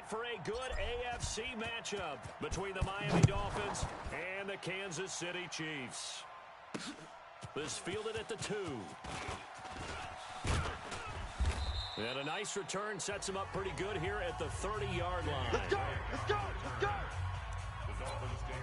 for a good AFC matchup between the Miami Dolphins and the Kansas City Chiefs. This fielded at the 2. And a nice return sets him up pretty good here at the 30-yard line. Let's go! Let's go! Let's go! The Dolphins take.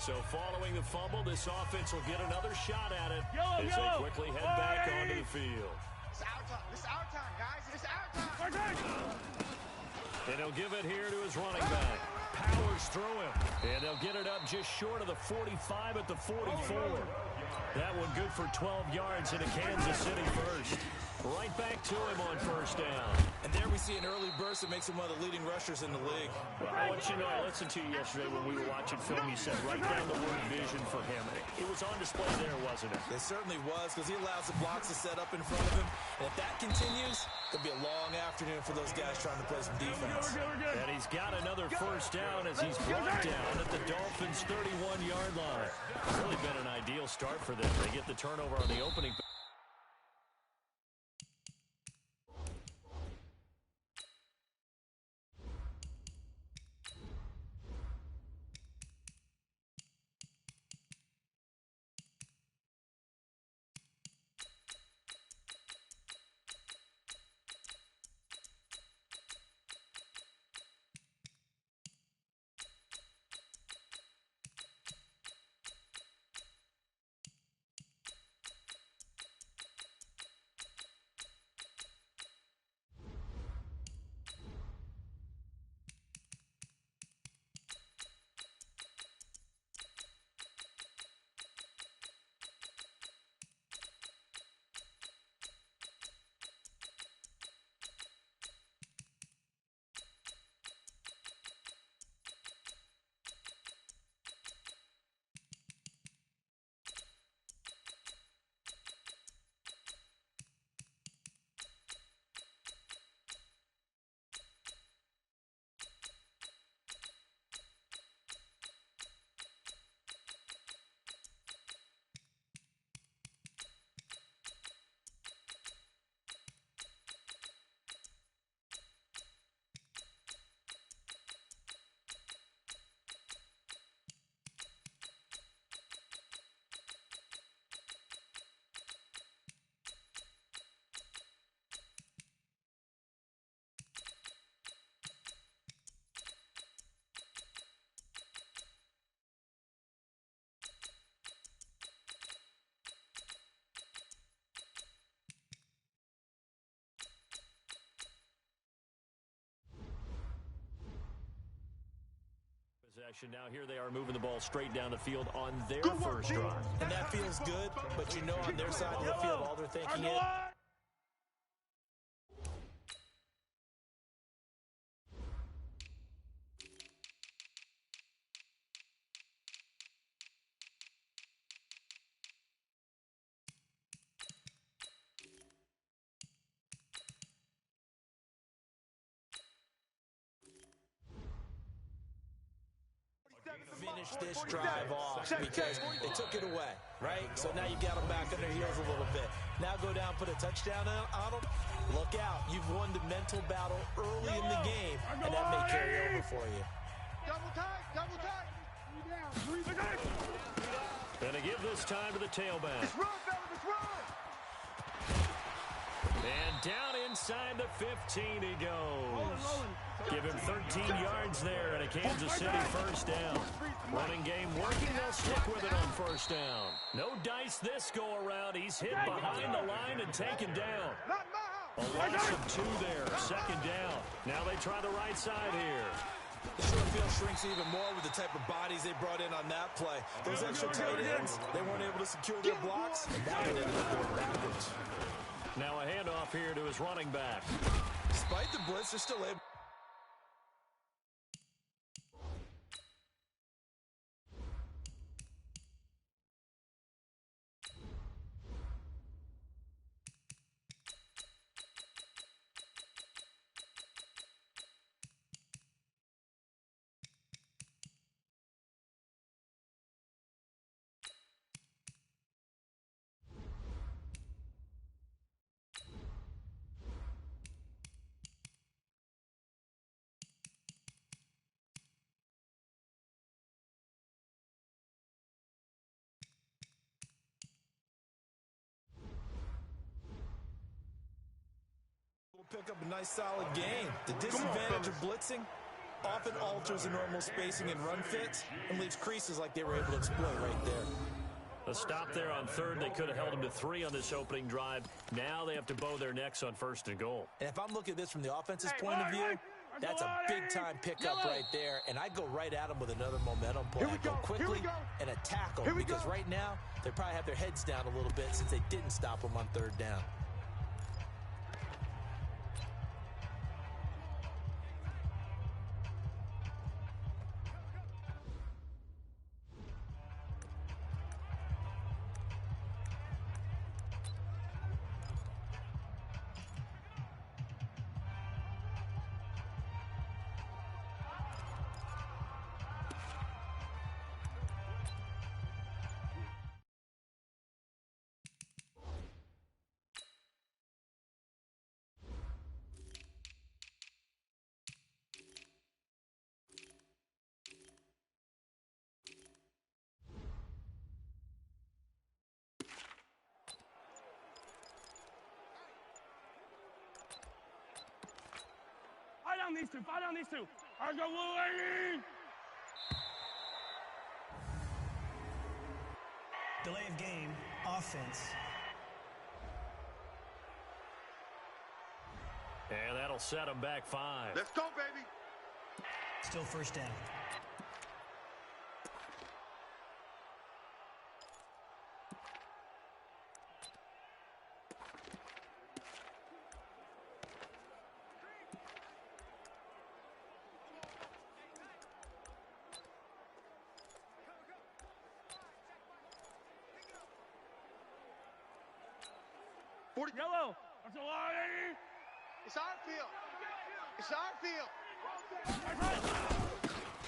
So following the fumble, this offense will get another shot at it as they quickly head back onto the field. It's our time. It's our time, guys. It's our time. And he'll give it here to his running back. Powers through him. And they'll get it up just short of the 45 at the 44. That one good for 12 yards into Kansas City first. Right back to him on first down. And there we see an early burst that makes him one of the leading rushers in the league. Well, I want you to know, I listened to you yesterday when we were watching film. You said right down the word vision for him. It was on display there, wasn't it? It certainly was, because he allows the blocks to set up in front of him. And if that continues, it'll be a long afternoon for those guys trying to play some defense. And he's got another first down as he's brought down at the Dolphins' 31-yard line. Really been an ideal start for them. They get the turnover on the opening. Now here they are moving the ball straight down the field on their first drive. And that feels good, but you know on their side of the field, all they're thinking is... finish this drive off because they took it away, right? So now you got them back on their heels a little bit. Now go down, put a touchdown on them. Look out. You've won the mental battle early in the game, and that may carry over for you. Double tight, double tight. And to give this time to the tailback. Let's run, fellas, let's run. And down inside the 15 he goes. Give him 13 yards there and a Kansas City first down. Running game working, they'll stick with it on first down. No dice this go around. He's hit behind the line and taken down. A loss of 2 there, second down. Now they try the right side here. The short field shrinks even more with the type of bodies they brought in on that play. Those extra tight ends, they weren't able to secure their blocks, and that one ended up going backwards. Now a handoff here to his running back. Despite the blitz, they're still able. Pick up a nice solid gain. The disadvantage of blitzing often alters the normal spacing and run fits and leaves creases like they were able to exploit right there. A stop there on third. They could have held him to 3 on this opening drive. Now they have to bow their necks on 1st and goal. And if I'm looking at this from the offense's point of view, that's a big-time pickup right there, and I go right at them with another momentum play. I go quickly and attack them because right now they probably have their heads down a little bit since they didn't stop them on 3rd down. Fight on these two. I go Louie. Delay of game, offense. And that'll set them back 5. Let's go, baby. Still 1st down. Yellow. That's a lot. It's our field. It's our field.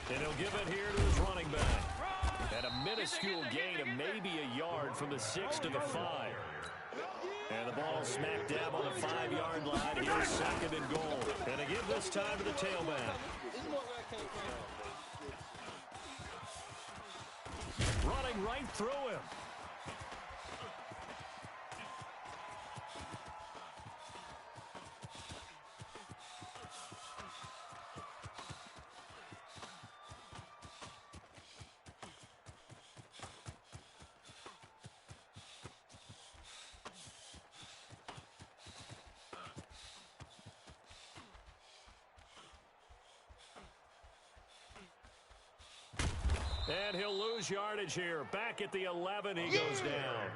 And he'll give it here to his running back. And a minuscule gain of maybe a yard from the 6 to the 5. And the ball smack dab on the 5-yard line. Here's 2nd and goal. And they give this time to the tailback. Running right through him. And he'll lose yardage here. Back at the 11, he goes down.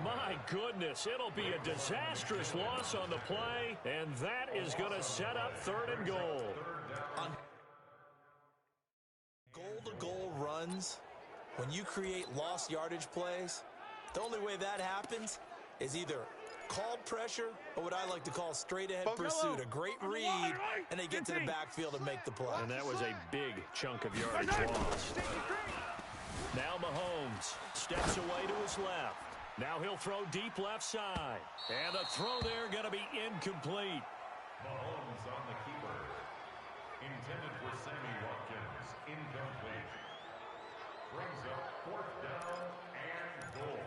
My goodness, it'll be a disastrous loss on the play, and that is going to set up 3rd and goal. On goal-to-goal runs, when you create lost yardage plays, the only way that happens is either called pressure or what I like to call straight-ahead pursuit. A great read, and they get to the backfield and make the play. And that was a big chunk of yardage lost. Now Mahomes steps away to his left. Now he'll throw deep left side. And the throw there going to be incomplete. Mahomes on the keeper. Intended for Sammy Watkins. Incomplete. Brings up 4th down and goal.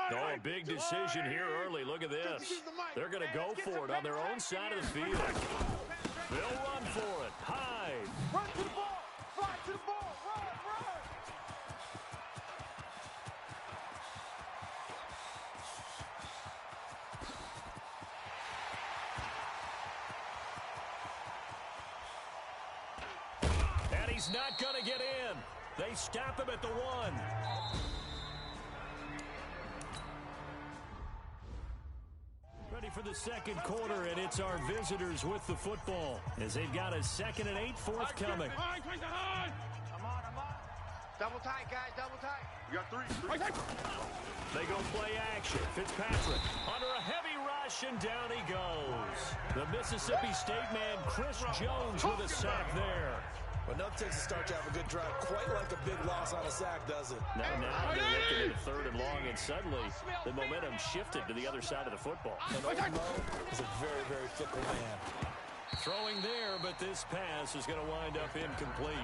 Oh, a big decision here early. Look at this. They're going to go for it on their own side of the field. They'll run for it. High. Run to the ball. Fly to the ball. Run, run. And he's not going to get in. They stop him at the 1. Ready for the second quarter, and it's our visitors with the football as they've got a 2nd and 8 forthcoming. I'm on. Double tight, guys, double tight. We got 3. They go play action. Fitzpatrick under a heavy rush, and down he goes. The Mississippi State man, Chris Jones, with a sack there. Well, enough takes to start to have a good drive, quite like a big loss on a sack, does it? Now they're looking at a 3rd and long, and suddenly the momentum shifted to the other side of the football. And old Mo is a very, very fickle man. Throwing there, but this pass is going to wind up incomplete.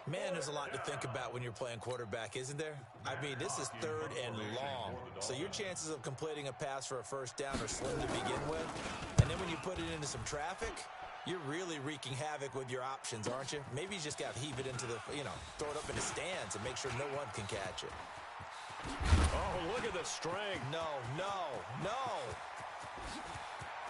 Man, there's a lot to think about when you're playing quarterback, isn't there? I mean, this is 3rd and long, so your chances of completing a pass for a first down are slim to begin with. And then when you put it into some traffic, you're really wreaking havoc with your options, aren't you? Maybe you just got to heave it into the, throw it up in the stands and make sure no one can catch it. Oh, look at the strength. No.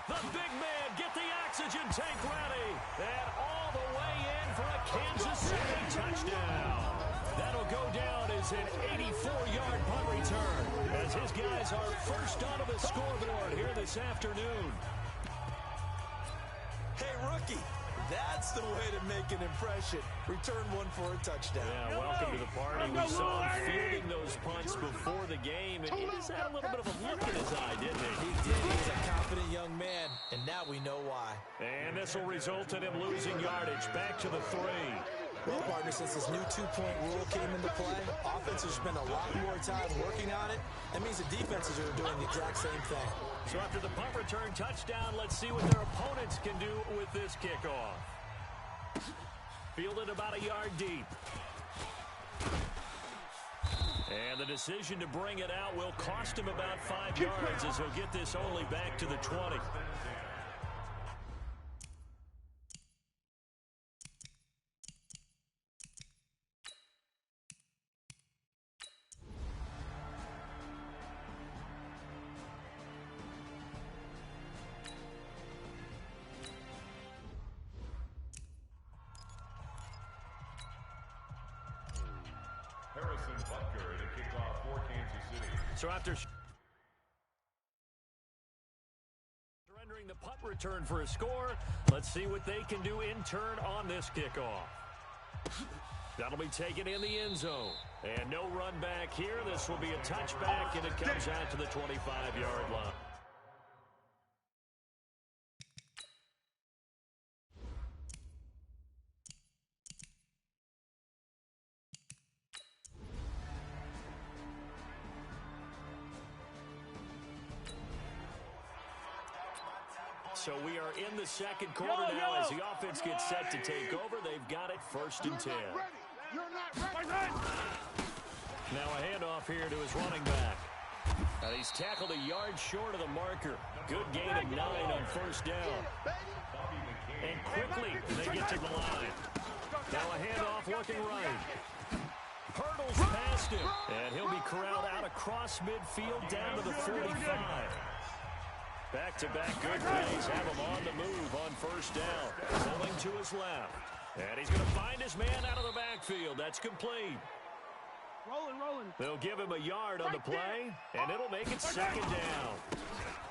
The big man, get the oxygen tank ready. And all the way in for a Kansas City touchdown. That'll go down as an 84-yard punt return as his guys are first onto the scoreboard here this afternoon. Hey, rookie, that's the way to make an impression. Return one for a touchdown. Yeah, welcome to the party. We saw him fielding those punts before the game, and he just had a little bit of a look in his eye, didn't he? He did. He's a confident young man, and now we know why. And this will result in him losing yardage back to the 3. Well, partner, since this new 2-point rule came into play, offenses spend a lot more time working on it. That means the defenses are doing the exact same thing. So after the punt return touchdown, let's see what their opponents can do with this kickoff. Fielded about a yard deep. And the decision to bring it out will cost him about 5 yards as he'll get this only back to the 20. So after surrendering the punt return for a score, let's see what they can do in turn on this kickoff. That'll be taken in the end zone. And no run back here. This will be a touchback, and it comes out to the 25-yard line. So we are in the second quarter now as the offense gets set to take over. They've got it 1st and 10. Now a handoff here to his running back. And he's tackled a yard short of the marker. Good gain of 9 on 1st down. And quickly they get to the line. Now a handoff looking right. Hurdles past him. And he'll be corralled out across midfield down to the 45. Back-to-back good plays have him on the move on 1st down. Pulling to his left. And he's going to find his man out of the backfield. That's complete. Rolling. They'll give him a yard on the play, and it'll make it second down.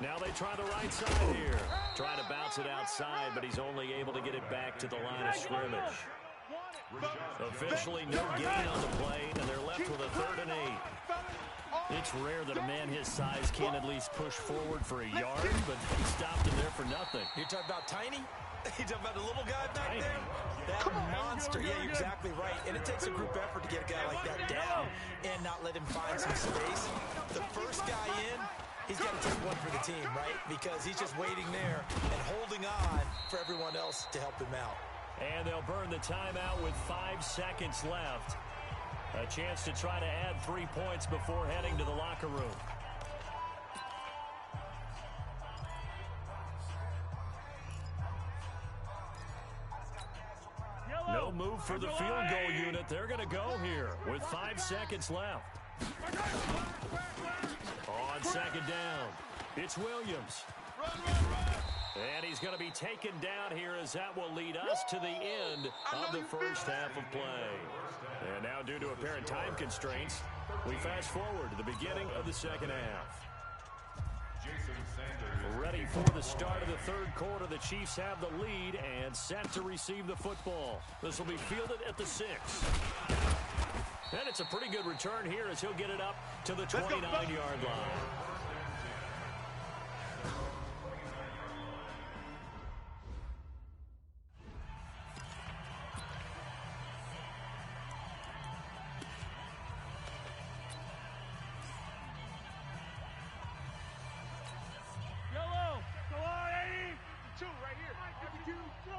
Now they try the right side here. Trying to bounce it outside, but he's only able to get it back to the line of scrimmage. Officially no gain on the play, and they're left with a 3rd and 8. It's rare that a man his size can't at least push forward for a yard, but he stopped him there for nothing. You're talking about tiny? You're talking about the little guy back there? That monster. Yeah, you're exactly right. And it takes a group effort to get a guy like that down and not let him find some space. The first guy in, he's got to take one for the team, right? Because he's just waiting there and holding on for everyone else to help him out. And they'll burn the timeout with 5 seconds left. A chance to try to add 3 points before heading to the locker room. No move for the field goal unit. They're going to go here with 5 seconds left. On 2nd down, it's Williams. And he's going to be taken down here as that will lead us to the end of the first half of play. And now, due to apparent time constraints, we fast forward to the beginning of the second half. Ready for the start of the 3rd quarter. The Chiefs have the lead and set to receive the football. This will be fielded at the 6. And it's a pretty good return here as he'll get it up to the 29-yard line.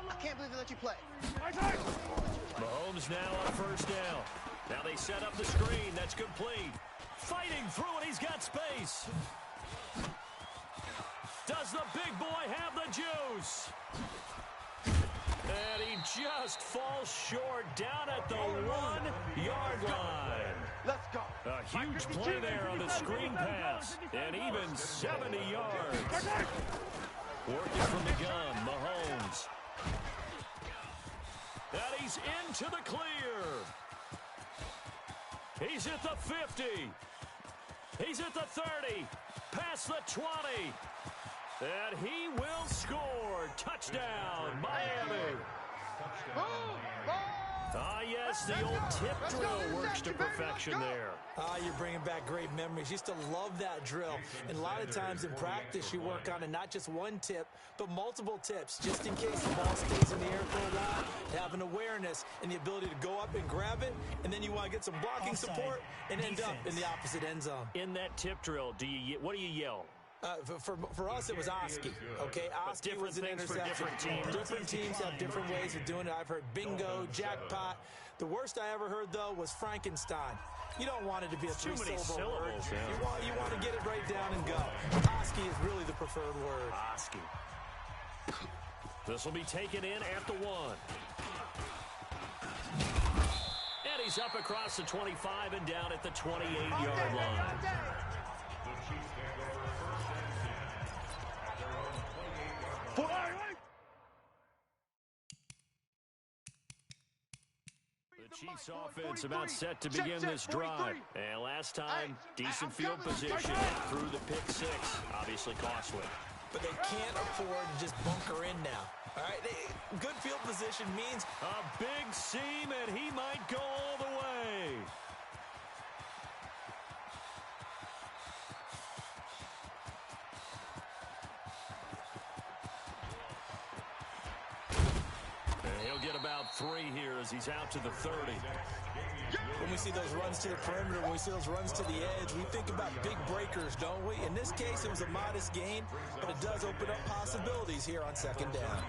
I can't believe they let you play. Mahomes now on 1st down. Now they set up the screen. That's complete. Fighting through it. He's got space. Does the big boy have the juice? And he just falls short down at the 1-yard line. Let's go. A huge play there on the screen pass. And even 70 yards. Working from the gun, Mahomes. And he's into the clear. He's at the 50. He's at the 30. Past the 20. And he will score. Touchdown, Miami. Ah, yes, the old tip drill works to perfection there. Ah, you're bringing back great memories. Used to love that drill. And a lot of times in practice, you work on it, not just one tip, but multiple tips, just in case the ball stays in the air for a while. Have an awareness and the ability to go up and grab it, and then you want to get some blocking support and end up in the opposite end zone. In that tip drill, what do you yell? For us, it was Oski. Okay, Oski was an interception. Different teams have different ways of doing it. I've heard bingo, jackpot. The worst I ever heard, though, was Frankenstein. You don't want it to be a 3-syllable word. You want to get it right down and go. Oski is really the preferred word. Oski. This will be taken in at the 1. And he's up across the 25 and down at the 28-yard line. The Chiefs offense about set to begin this drive. And last time, decent field position through the pick 6. Obviously costly. But they can't afford to just bunker in now. All right, good field position means a big seam, and he might go all the way. Get about 3 here as he's out to the 30. When we see those runs to the perimeter, when we see those runs to the edge, we think about big breakers, don't we? In this case, it was a modest gain, but it does open up possibilities here on 2nd down.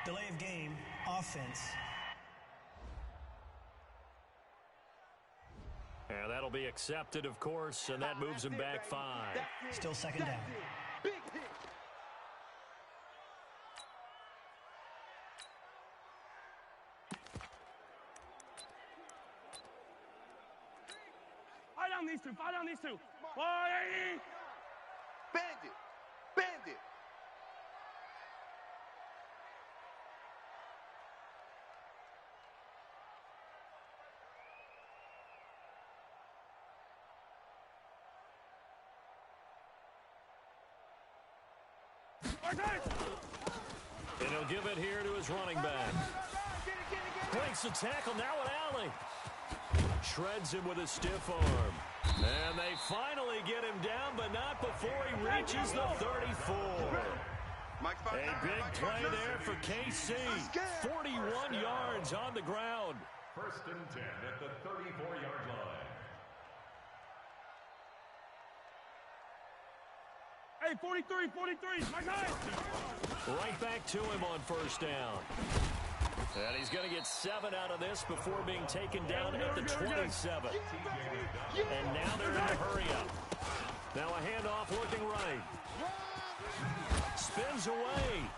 Delay of game, offense. And that'll be accepted, of course, and that moves him back 5. Still second down. Big hit. Fire down these two. Fire down these two. 180. Bandit. Bandit. And he'll give it here to his running back. Breaks the tackle, now an alley. Shreds him with a stiff arm. And they finally get him down, but not before he reaches the 34. A big play there for KC. 41 yards on the ground. 1st and 10 at the 34-yard line. Hey, 43, my guy. Right back to him on 1st down. And he's going to get 7 out of this before being taken down at the 27. And now they're in a hurry-up. Now a handoff looking right. Spins away.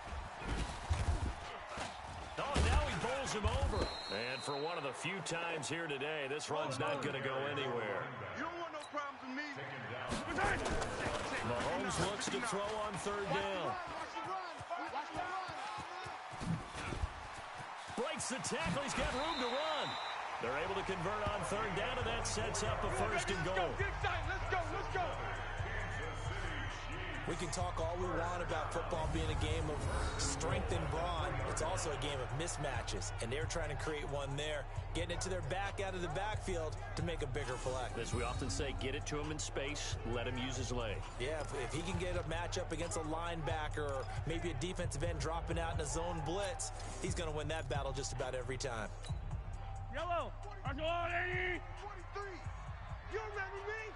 Oh, now he bowls him over. And for one of the few times here today, this run's not going to go anywhere. You don't want no problems with me. Mahomes looks to throw on 3rd down. Breaks the tackle. He's got room to run. They're able to convert on 3rd down, and that sets up a 1st and goal. Let's go. We can talk all we want about football being a game of strength and brawn. It's also a game of mismatches, and they're trying to create one there, getting it to their back out of the backfield to make a bigger play. As we often say, get it to him in space, let him use his leg. Yeah, if he can get a matchup against a linebacker or maybe a defensive end dropping out in a zone blitz, he's going to win that battle just about every time. Yellow. I go 180. 43. You remember me?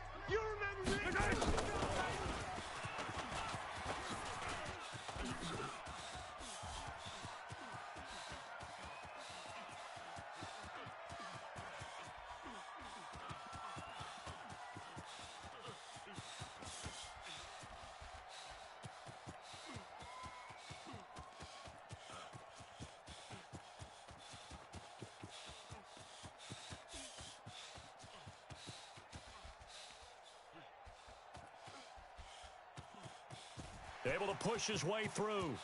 Able to push his way through.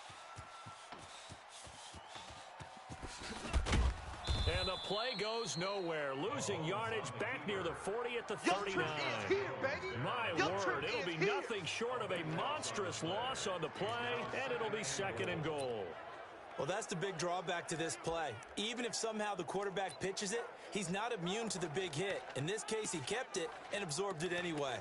And the play goes nowhere. Losing yardage back near the 40 at the 39. My word, it'll be nothing short of a monstrous loss on the play, and it'll be 2nd and goal. Well, that's the big drawback to this play. Even if somehow the quarterback pitches it, he's not immune to the big hit. In this case, he kept it and absorbed it anyway.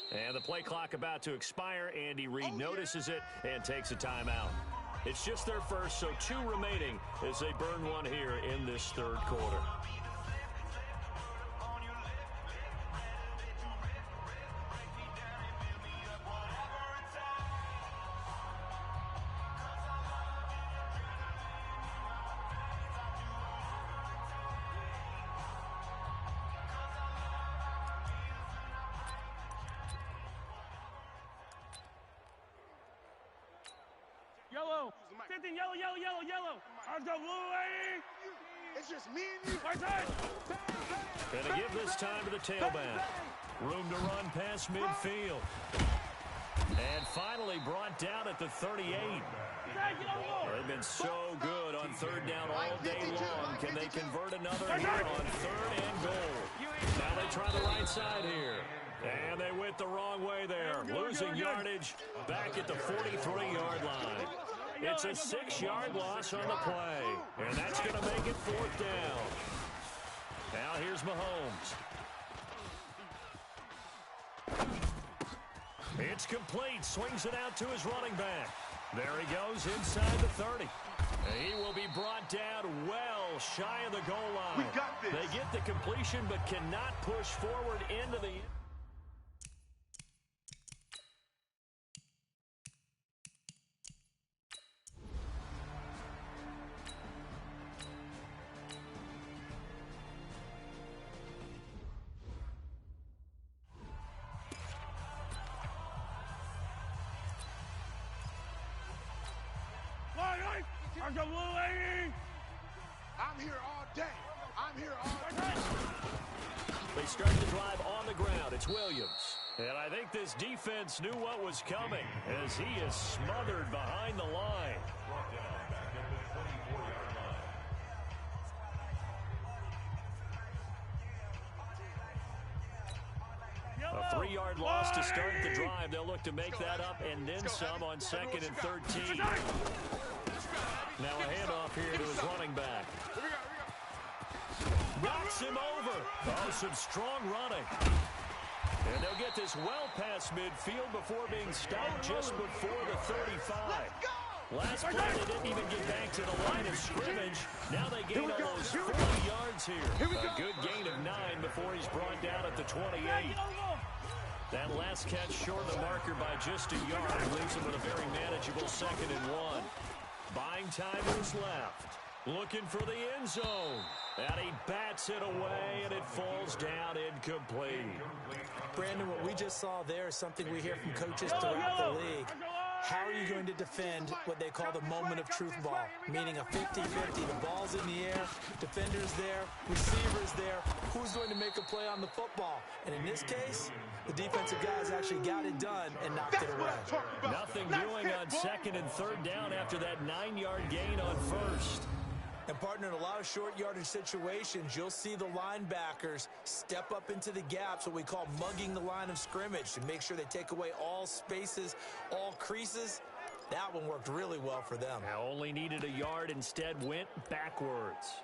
And the play clock about to expire. Andy Reid notices it and takes a timeout. It's just their first, so 2 remaining as they burn one here in this 3rd quarter. Yellow. 15, yellow. I go blue 80. It's just me and you. Right side. And to give this time to the tailback. Room to run past midfield. And finally brought down at the 38. They've been so good on 3rd down all day long. Can they convert another here on 3rd and goal? Now they try the right side here. And they went the wrong way there. Losing yardage back at the 43-yard line. It's a 6-yard loss on the play. And that's going to make it 4th down. Now here's Mahomes. It's complete. Swings it out to his running back. There he goes inside the 30. He will be brought down well shy of the goal line. We got this. They get the completion but cannot push forward into the... I'm here all day. I'm here all day. They start the drive on the ground. It's Williams. And I think this defense knew what was coming as he is smothered behind the line. Brought down back at the 24-yard line. A 3-yard loss to start the drive. They'll look to make that up and then some on 2nd and 13. Now a handoff here to his running back. Knocks him over. Oh, some strong running. And they'll get this well past midfield before being stopped just before the 35. Last play, they didn't even get back to the line of scrimmage. Now they gain almost 40 yards here. A good gain of 9 before he's brought down at the 28. That last catch short of the marker by just a yard leaves him with a very manageable 2nd and 1. Buying time is left. Looking for the end zone. And he bats it away, and it falls down incomplete. Brandon, what we just saw there is something we hear from coaches throughout the league. How are you going to defend what they call the moment of truth ball, meaning a 50-50? The ball's in the air, defender's there, receiver's there. Who's going to make a play on the football? And in this case, the defensive guys actually got it done and knocked it away. Nothing doing on 2nd and 3rd down after that 9-yard gain on 1st. And, partner, in a lot of short yardage situations, you'll see the linebackers step up into the gaps, what we call mugging the line of scrimmage, to make sure they take away all spaces, all creases. That one worked really well for them. Now only needed a yard, instead went backwards.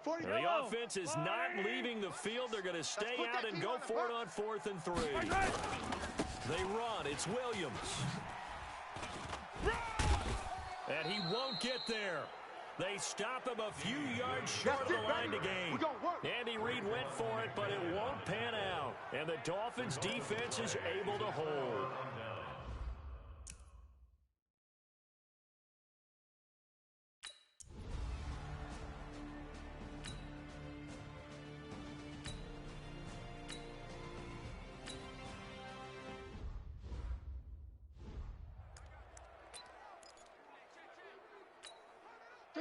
The offense is not leaving the field. They're going to stay out and go for it on 4th and 3. They run. It's Williams. And he won't get there. They stop him a few yards short of the line to gain. Andy Reid went for it, but it won't pan out. And the Dolphins' defense is able to hold.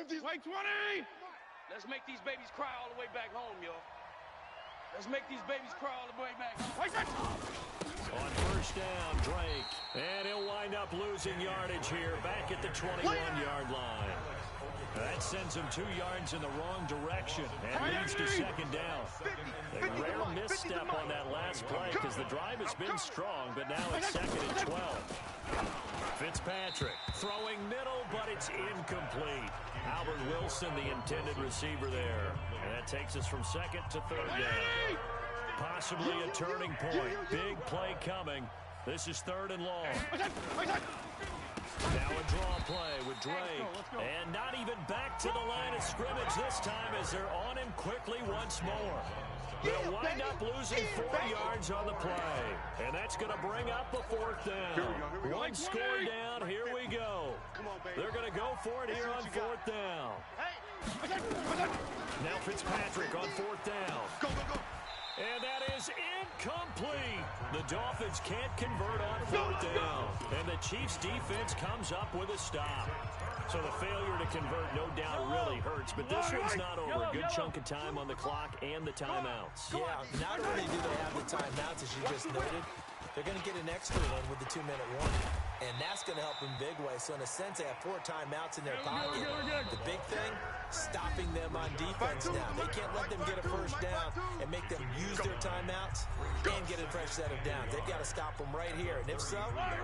Wait, 20! Let's make these babies cry all the way back home, yo. Let's make these babies cry all the way back home. On 1st down, Drake. And he'll wind up losing yardage here back at the 21-yard line. That sends him 2 yards in the wrong direction and leads to 2nd down. A rare misstep on that last play because the drive has been strong, but now it's 2nd and 12. Fitzpatrick throwing middle, but it's incomplete. Albert Wilson, the intended receiver there. And that takes us from 2nd to 3rd down. Possibly a turning point. Big play coming. This is 3rd and long. Now a draw play with Drake. And not even back to the line of scrimmage this time as they're on him quickly once more. They'll wind up losing 4 yards on the play. And that's going to bring up the 4th down. One score down. Here we go. They're going to go for it here on 4th down. Now Fitzpatrick on 4th down. And that is incomplete. The Dolphins can't convert on 4th down. And the Chiefs' defense comes up with a stop. So the failure to convert, no doubt, really hurts. But this one's not over. A good chunk of time on the clock and the timeouts. Yeah, not only do they have the timeouts, as you just noted, they're going to get an extra one with the 2-minute warning. And that's going to help in a big way. So in a sense, they have 4 timeouts in their pocket. The big thing, stopping them on defense now. They can't let them get a 1st down and make them use their timeouts and get a fresh set of downs. They've got to stop them right here. And if so,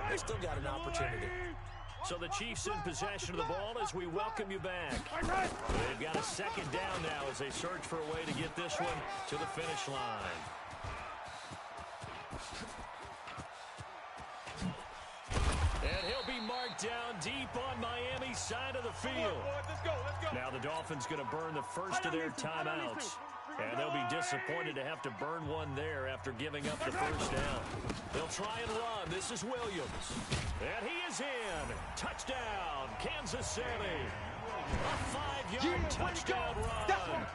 they've still got an opportunity. So the Chiefs in possession of the ball as we welcome you back. They've got a 2nd down now as they search for a way to get this one to the finish line. down deep on Miami's side of the field. Let's go. Now the Dolphins going to burn the first of their timeouts. And they'll be disappointed to have to burn one there after giving up the first down. They'll try and run. This is Williams. And he is in. Touchdown, Kansas City. A 5-yard touchdown run.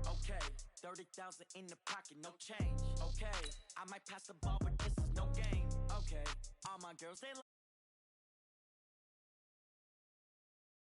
Okay, 30,000 in the pocket, no change. Okay, I might pass the ball, but this is no game. Okay, all my girls, they